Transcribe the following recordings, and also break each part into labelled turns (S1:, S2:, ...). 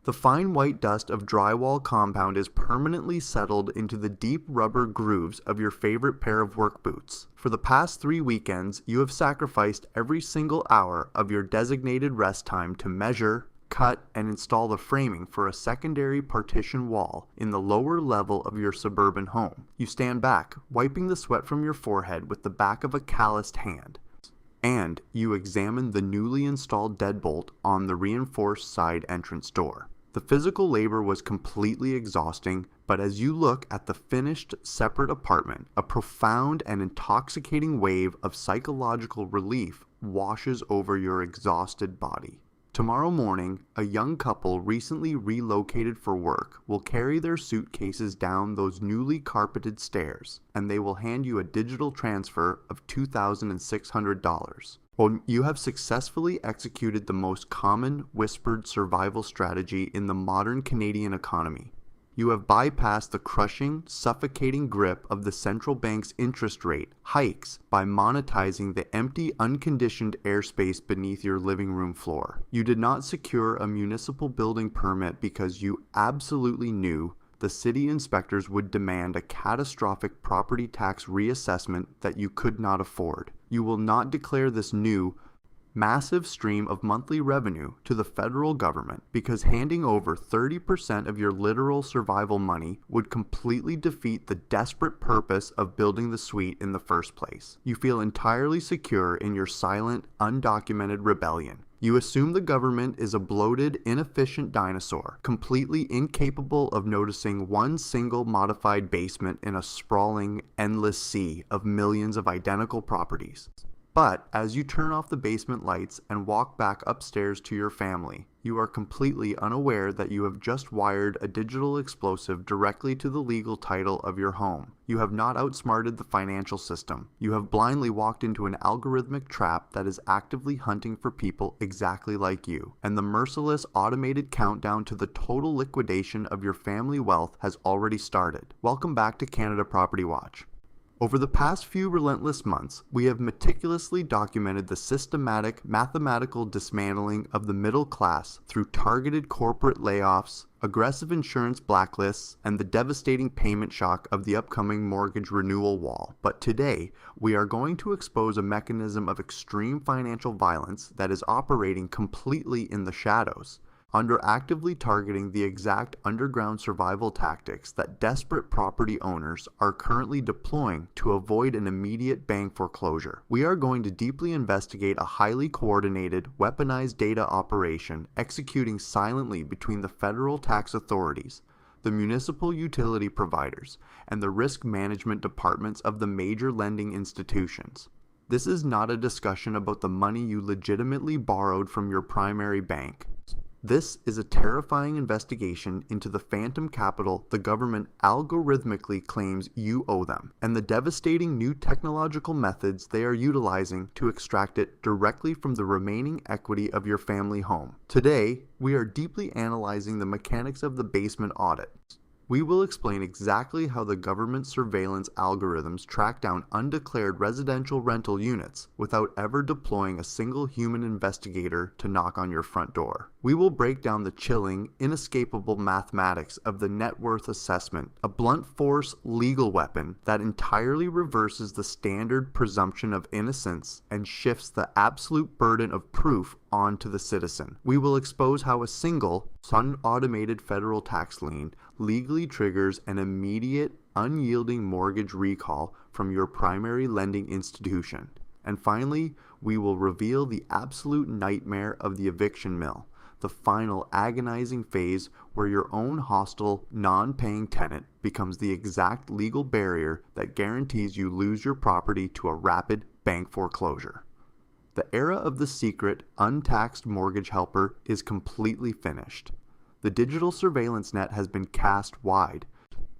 S1: The fine white dust of drywall compound is permanently settled into the deep rubber grooves of your favorite pair of work boots. For the past 3 weekends, you have sacrificed every single hour of your designated rest time to measure, cut, and install the framing for a secondary partition wall in the lower level of your suburban home. You stand back, wiping the sweat from your forehead with the back of a calloused hand. And you examine the newly installed deadbolt on the reinforced side entrance door. The physical labor was completely exhausting, but as you look at the finished, separate apartment, a profound and intoxicating wave of psychological relief washes over your exhausted body. Tomorrow morning, a young couple recently relocated for work will carry their suitcases down those newly carpeted stairs, and they will hand you a digital transfer of $2,600. Well, you have successfully executed the most common whispered survival strategy in the modern Canadian economy. You have bypassed the crushing, suffocating grip of the central bank's interest rate hikes by monetizing the empty, unconditioned airspace beneath your living room floor. You did not secure a municipal building permit because you absolutely knew the city inspectors would demand a catastrophic property tax reassessment that you could not afford. You will not declare this new, massive stream of monthly revenue to the federal government because handing over 30% of your literal survival money would completely defeat the desperate purpose of building the suite in the first place. You feel entirely secure in your silent, undocumented rebellion. You assume the government is a bloated, inefficient dinosaur, completely incapable of noticing one single modified basement in a sprawling, endless sea of millions of identical properties. But as you turn off the basement lights and walk back upstairs to your family, you are completely unaware that you have just wired a digital explosive directly to the legal title of your home. You have not outsmarted the financial system. You have blindly walked into an algorithmic trap that is actively hunting for people exactly like you, and the merciless automated countdown to the total liquidation of your family wealth has already started. Welcome back to Canada Property Watch. Over the past few relentless months, we have meticulously documented the systematic, mathematical dismantling of the middle class through targeted corporate layoffs, aggressive insurance blacklists, and the devastating payment shock of the upcoming mortgage renewal wall. But today, we are going to expose a mechanism of extreme financial violence that is operating completely in the shadows, under actively targeting the exact underground survival tactics that desperate property owners are currently deploying to avoid an immediate bank foreclosure. We are going to deeply investigate a highly coordinated, weaponized data operation executing silently between the federal tax authorities, the municipal utility providers, and the risk management departments of the major lending institutions. This is not a discussion about the money you legitimately borrowed from your primary bank. This is a terrifying investigation into the phantom capital the government algorithmically claims you owe them, and the devastating new technological methods they are utilizing to extract it directly from the remaining equity of your family home. Today, we are deeply analyzing the mechanics of the basement audit. We will explain exactly how the government surveillance algorithms track down undeclared residential rental units without ever deploying a single human investigator to knock on your front door. We will break down the chilling, inescapable mathematics of the net worth assessment, a blunt force legal weapon that entirely reverses the standard presumption of innocence and shifts the absolute burden of proof onto the citizen. We will expose how a single, automated federal tax lien legally triggers an immediate, unyielding mortgage recall from your primary lending institution. And finally, we will reveal the absolute nightmare of the eviction mill, the final agonizing phase where your own hostile, non-paying tenant becomes the exact legal barrier that guarantees you lose your property to a rapid bank foreclosure. The era of the secret, untaxed mortgage helper is completely finished. The digital surveillance net has been cast wide.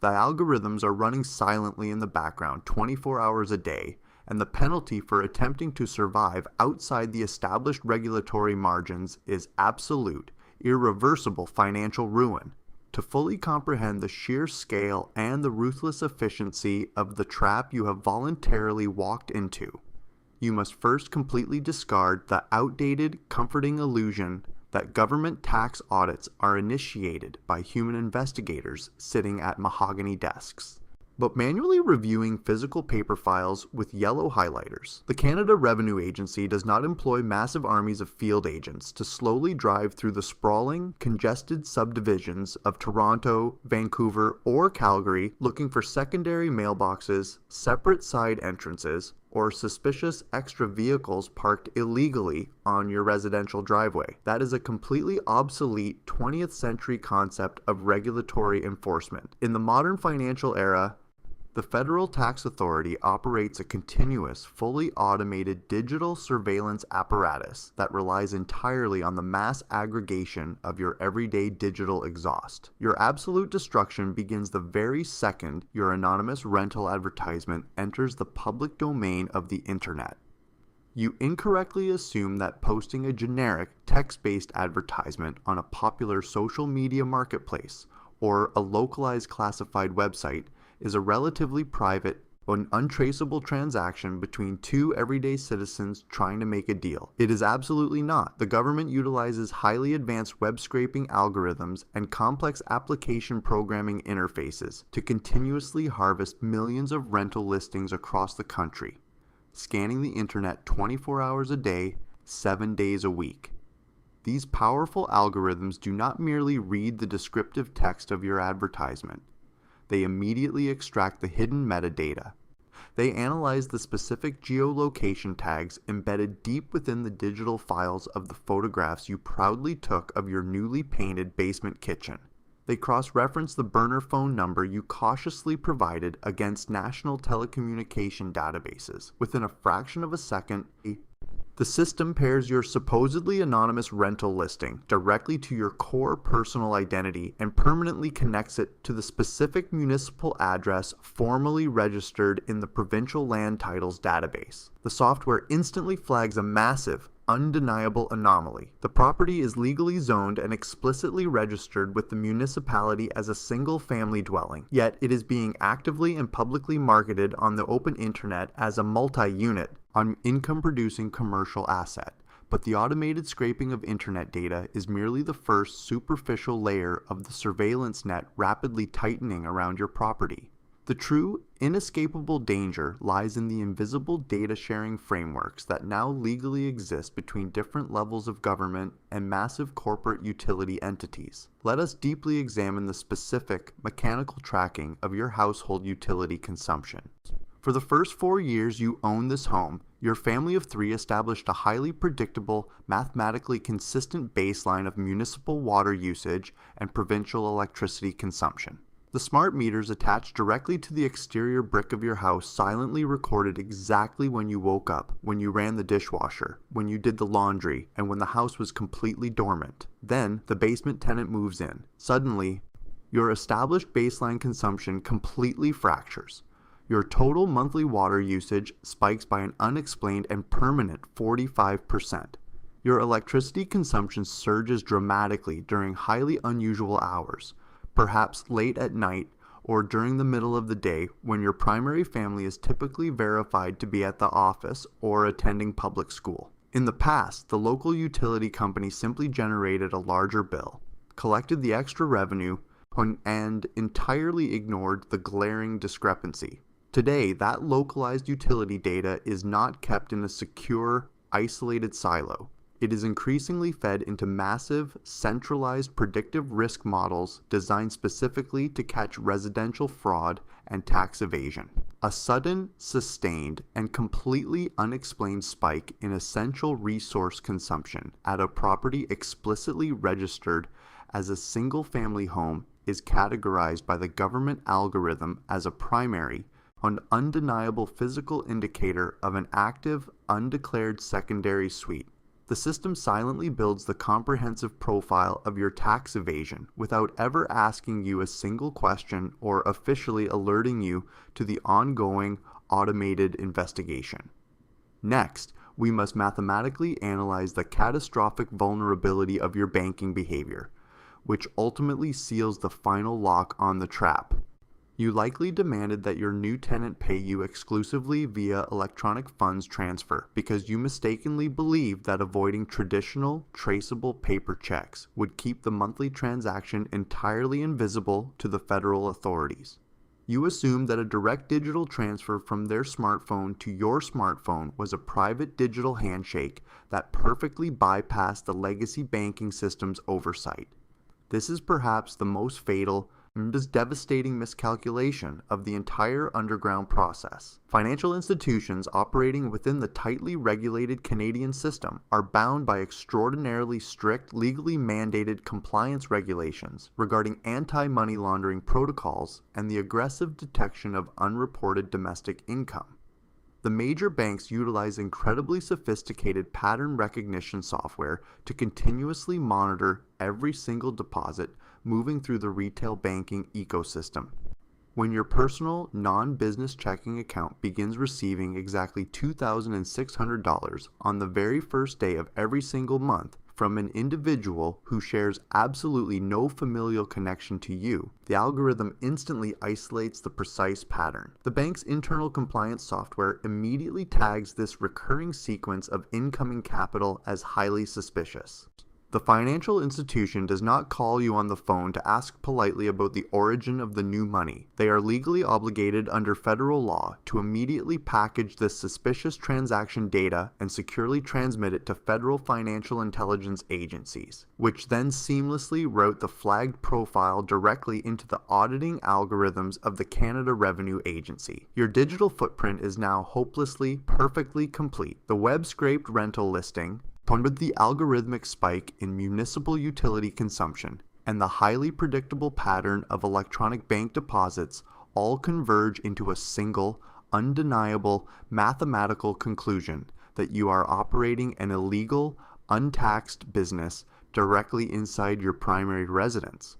S1: The algorithms are running silently in the background 24 hours a day, and the penalty for attempting to survive outside the established regulatory margins is absolute, irreversible financial ruin. To fully comprehend the sheer scale and the ruthless efficiency of the trap you have voluntarily walked into, you must first completely discard the outdated, comforting illusion that government tax audits are initiated by human investigators sitting at mahogany desks, but manually reviewing physical paper files with yellow highlighters. The Canada Revenue Agency does not employ massive armies of field agents to slowly drive through the sprawling, congested subdivisions of Toronto, Vancouver, or Calgary looking for secondary mailboxes, separate side entrances, or suspicious extra vehicles parked illegally on your residential driveway. That is a completely obsolete 20th century concept of regulatory enforcement. In the modern financial era, the Federal Tax Authority operates a continuous, fully automated digital surveillance apparatus that relies entirely on the mass aggregation of your everyday digital exhaust. Your absolute destruction begins the very second your anonymous rental advertisement enters the public domain of the internet. You incorrectly assume that posting a generic, text-based advertisement on a popular social media marketplace or a localized classified website is a relatively private and untraceable transaction between two everyday citizens trying to make a deal. It is absolutely not. The government utilizes highly advanced web scraping algorithms and complex application programming interfaces to continuously harvest millions of rental listings across the country, scanning the internet 24 hours a day, 7 days a week. These powerful algorithms do not merely read the descriptive text of your advertisement. They immediately extract the hidden metadata. They analyze the specific geolocation tags embedded deep within the digital files of the photographs you proudly took of your newly painted basement kitchen. They cross-reference the burner phone number you cautiously provided against national telecommunication databases. Within a fraction of a second, the system pairs your supposedly anonymous rental listing directly to your core personal identity and permanently connects it to the specific municipal address formally registered in the provincial land titles database. The software instantly flags a massive, undeniable anomaly. The property is legally zoned and explicitly registered with the municipality as a single-family dwelling, yet it is being actively and publicly marketed on the open internet as a multi-unit, on income-producing commercial asset. But the automated scraping of internet data is merely the first superficial layer of the surveillance net rapidly tightening around your property. The true, inescapable danger lies in the invisible data-sharing frameworks that now legally exist between different levels of government and massive corporate utility entities. Let us deeply examine the specific, mechanical tracking of your household utility consumption. For the first 4 years you owned this home, your family of 3 established a highly predictable, mathematically consistent baseline of municipal water usage and provincial electricity consumption. The smart meters attached directly to the exterior brick of your house silently recorded exactly when you woke up, when you ran the dishwasher, when you did the laundry, and when the house was completely dormant. Then, the basement tenant moves in. Suddenly, your established baseline consumption completely fractures. Your total monthly water usage spikes by an unexplained and permanent 45%. Your electricity consumption surges dramatically during highly unusual hours, perhaps late at night or during the middle of the day when your primary family is typically verified to be at the office or attending public school. In the past, the local utility company simply generated a larger bill, collected the extra revenue, and entirely ignored the glaring discrepancy. Today, that localized utility data is not kept in a secure, isolated silo. It is increasingly fed into massive, centralized predictive risk models designed specifically to catch residential fraud and tax evasion. A sudden, sustained, and completely unexplained spike in essential resource consumption at a property explicitly registered as a single-family home is categorized by the government algorithm as a primary, an undeniable physical indicator of an active, undeclared secondary suite. The system silently builds the comprehensive profile of your tax evasion without ever asking you a single question or officially alerting you to the ongoing automated investigation. Next, we must mathematically analyze the catastrophic vulnerability of your banking behavior, which ultimately seals the final lock on the trap. You likely demanded that your new tenant pay you exclusively via electronic funds transfer because you mistakenly believed that avoiding traditional, traceable paper checks would keep the monthly transaction entirely invisible to the federal authorities. You assumed that a direct digital transfer from their smartphone to your smartphone was a private digital handshake that perfectly bypassed the legacy banking system's oversight. This is perhaps the most fatal and devastating miscalculation of the entire underground process. Financial institutions operating within the tightly regulated Canadian system are bound by extraordinarily strict, legally mandated compliance regulations regarding anti-money laundering protocols and the aggressive detection of unreported domestic income. The major banks utilize incredibly sophisticated pattern recognition software to continuously monitor every single deposit moving through the retail banking ecosystem. When your personal, non-business checking account begins receiving exactly $2,600 on the very first day of every single month from an individual who shares absolutely no familial connection to you, the algorithm instantly isolates the precise pattern. The bank's internal compliance software immediately tags this recurring sequence of incoming capital as highly suspicious. The financial institution does not call you on the phone to ask politely about the origin of the new money. They are legally obligated under federal law to immediately package this suspicious transaction data and securely transmit it to federal financial intelligence agencies, which then seamlessly route the flagged profile directly into the auditing algorithms of the Canada Revenue Agency. Your digital footprint is now hopelessly, perfectly complete. The web-scraped rental listing, with the algorithmic spike in municipal utility consumption and the highly predictable pattern of electronic bank deposits all converge into a single, undeniable mathematical conclusion that you are operating an illegal, untaxed business directly inside your primary residence.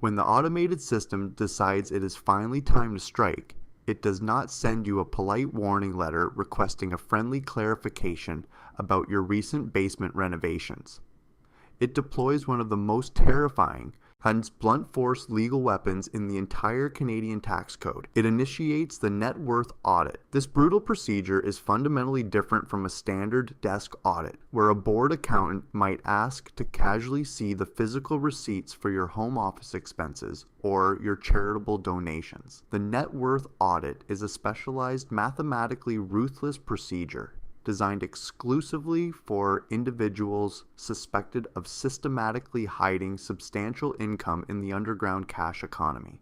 S1: When the automated system decides it is finally time to strike, it does not send you a polite warning letter requesting a friendly clarification about your recent basement renovations. It deploys one of the most terrifying, hence blunt force legal weapons in the entire Canadian tax code. It initiates the net worth audit. This brutal procedure is fundamentally different from a standard desk audit, where a board accountant might ask to casually see the physical receipts for your home office expenses or your charitable donations. The net worth audit is a specialized, mathematically ruthless procedure designed exclusively for individuals suspected of systematically hiding substantial income in the underground cash economy.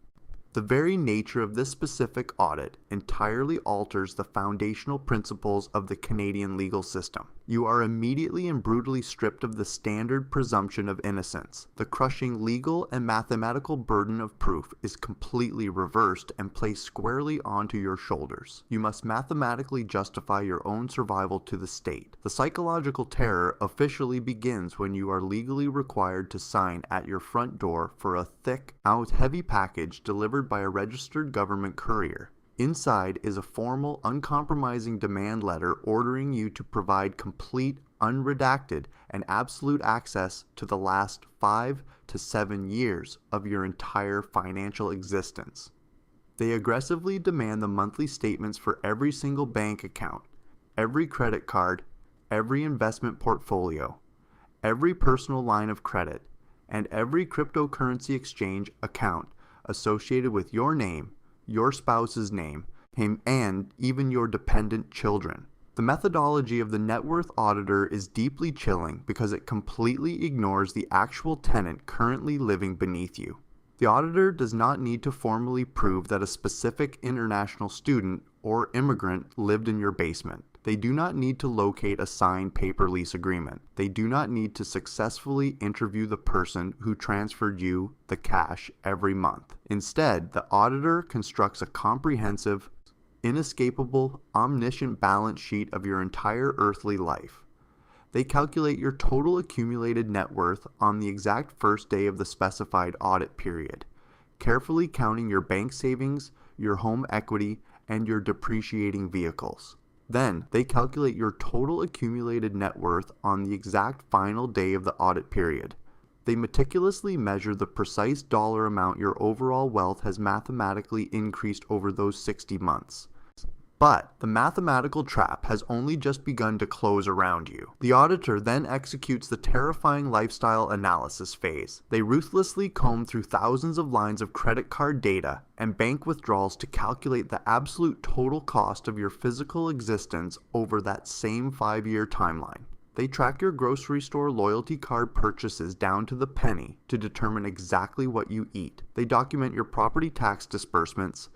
S1: The very nature of this specific audit entirely alters the foundational principles of the Canadian legal system. You are immediately and brutally stripped of the standard presumption of innocence. The crushing legal and mathematical burden of proof is completely reversed and placed squarely onto your shoulders. You must mathematically justify your own survival to the state. The psychological terror officially begins when you are legally required to sign at your front door for a thick, heavy package delivered by a registered government courier. Inside is a formal, uncompromising demand letter ordering you to provide complete, unredacted, and absolute access to the last 5 to 7 years of your entire financial existence. They aggressively demand the monthly statements for every single bank account, every credit card, every investment portfolio, every personal line of credit, and every cryptocurrency exchange account associated with your name, your spouse's name, and even your dependent children. The methodology of the net worth auditor is deeply chilling because it completely ignores the actual tenant currently living beneath you. The auditor does not need to formally prove that a specific international student or immigrant lived in your basement. They do not need to locate a signed paper lease agreement. They do not need to successfully interview the person who transferred you the cash every month. Instead, the auditor constructs a comprehensive, inescapable, omniscient balance sheet of your entire earthly life. They calculate your total accumulated net worth on the exact first day of the specified audit period, carefully counting your bank savings, your home equity, and your depreciating vehicles. Then, they calculate your total accumulated net worth on the exact final day of the audit period, They meticulously measure the precise dollar amount your overall wealth has mathematically increased over those 60 months. But the mathematical trap has only just begun to close around you. The auditor then executes the terrifying lifestyle analysis phase. They ruthlessly comb through thousands of lines of credit card data and bank withdrawals to calculate the absolute total cost of your physical existence over that same 5-year timeline. They track your grocery store loyalty card purchases down to the penny to determine exactly what you eat. They document your property tax disbursements,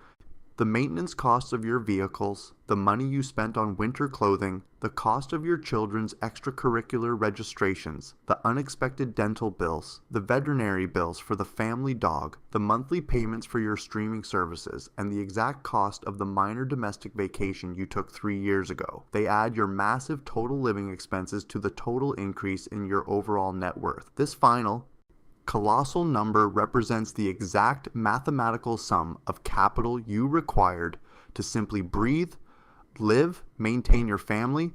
S1: the maintenance costs of your vehicles, the money you spent on winter clothing, the cost of your children's extracurricular registrations, the unexpected dental bills, the veterinary bills for the family dog, the monthly payments for your streaming services, and the exact cost of the minor domestic vacation you took 3 years ago. They add your massive total living expenses to the total increase in your overall net worth. This final, colossal number represents the exact mathematical sum of capital you required to simply breathe, live, maintain your family,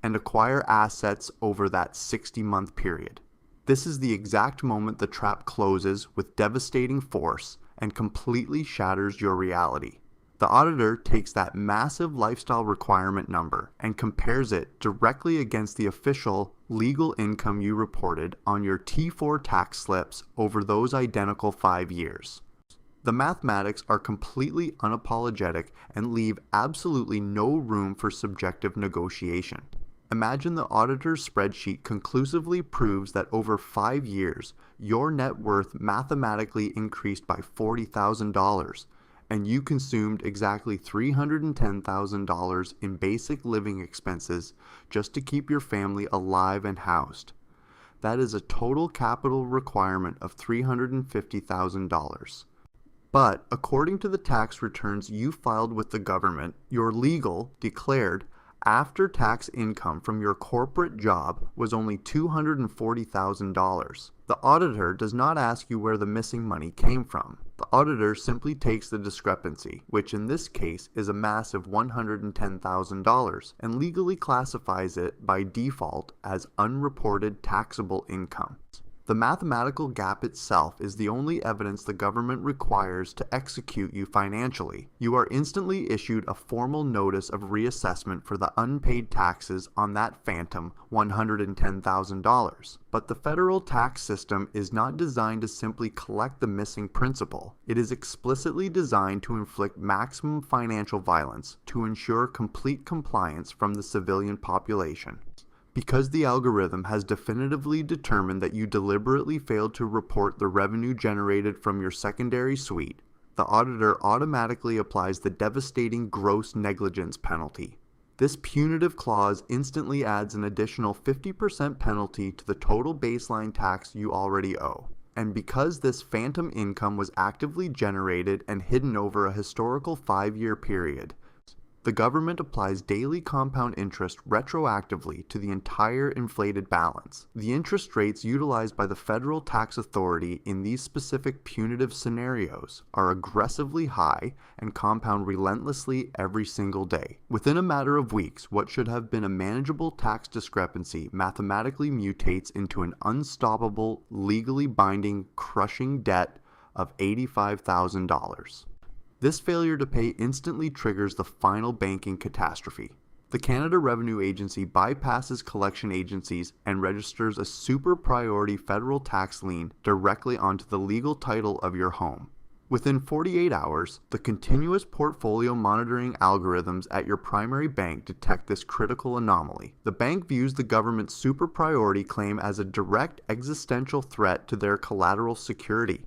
S1: and acquire assets over that 60-month period. This is the exact moment the trap closes with devastating force and completely shatters your reality. The auditor takes that massive lifestyle requirement number and compares it directly against the official legal income you reported on your T4 tax slips over those identical 5 years. The mathematics are completely unapologetic and leave absolutely no room for subjective negotiation. Imagine the auditor's spreadsheet conclusively proves that over 5 years, your net worth mathematically increased by $40,000, and you consumed exactly $310,000 in basic living expenses just to keep your family alive and housed. That is a total capital requirement of $350,000. But according to the tax returns you filed with the government, your legal, declared, after-tax income from your corporate job was only $240,000. The auditor does not ask you where the missing money came from. The auditor simply takes the discrepancy, which in this case is a massive $110,000, and legally classifies it by default as unreported taxable income. The mathematical gap itself is the only evidence the government requires to execute you financially. You are instantly issued a formal notice of reassessment for the unpaid taxes on that phantom $110,000. But the federal tax system is not designed to simply collect the missing principal. It is explicitly designed to inflict maximum financial violence to ensure complete compliance from the civilian population. Because the algorithm has definitively determined that you deliberately failed to report the revenue generated from your secondary suite, the auditor automatically applies the devastating gross negligence penalty. This punitive clause instantly adds an additional 50% penalty to the total baseline tax you already owe. And because this phantom income was actively generated and hidden over a historical 5-year period, the government applies daily compound interest retroactively to the entire inflated balance. The interest rates utilized by the federal tax authority in these specific punitive scenarios are aggressively high and compound relentlessly every single day. Within a matter of weeks, what should have been a manageable tax discrepancy mathematically mutates into an unstoppable, legally binding, crushing debt of $85,000. This failure to pay instantly triggers the final banking catastrophe. The Canada Revenue Agency bypasses collection agencies and registers a super priority federal tax lien directly onto the legal title of your home. Within 48 hours, the continuous portfolio monitoring algorithms at your primary bank detect this critical anomaly. The bank views the government's super priority claim as a direct existential threat to their collateral security.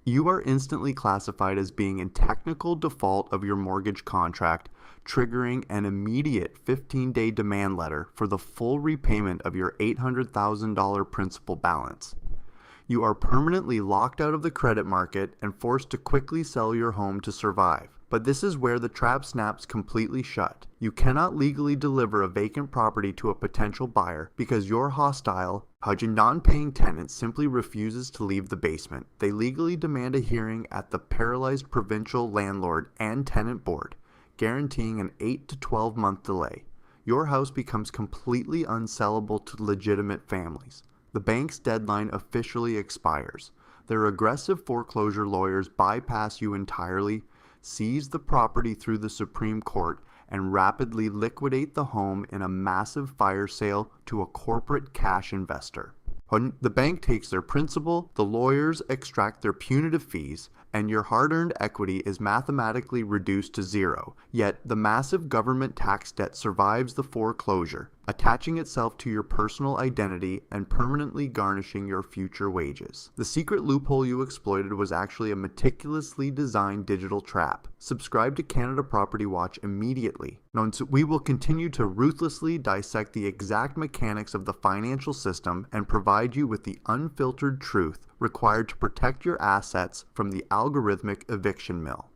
S1: You are instantly classified as being in technical default of your mortgage contract, triggering an immediate 15-day demand letter for the full repayment of your $800,000 principal balance. You are permanently locked out of the credit market and forced to quickly sell your home to survive. But this is where the trap snaps completely shut. You cannot legally deliver a vacant property to a potential buyer because your hostile, non-paying tenant simply refuses to leave the basement. They legally demand a hearing at the paralyzed provincial landlord and tenant board, guaranteeing an 8 to 12 month delay. Your house becomes completely unsellable to legitimate families. the bank's deadline officially expires. Their aggressive foreclosure lawyers bypass you entirely, seize the property through the Supreme Court, and rapidly liquidate the home in a massive fire sale to a corporate cash investor. The bank takes their principal, the lawyers extract their punitive fees, and your hard-earned equity is mathematically reduced to zero. Yet, the massive government tax debt survives the foreclosure, attaching itself to your personal identity and permanently garnishing your future wages. The secret loophole you exploited was actually a meticulously designed digital trap. Subscribe to Canada Property Watch immediately. We will continue to ruthlessly dissect the exact mechanics of the financial system and provide you with the unfiltered truth required to protect your assets from the algorithmic eviction mill.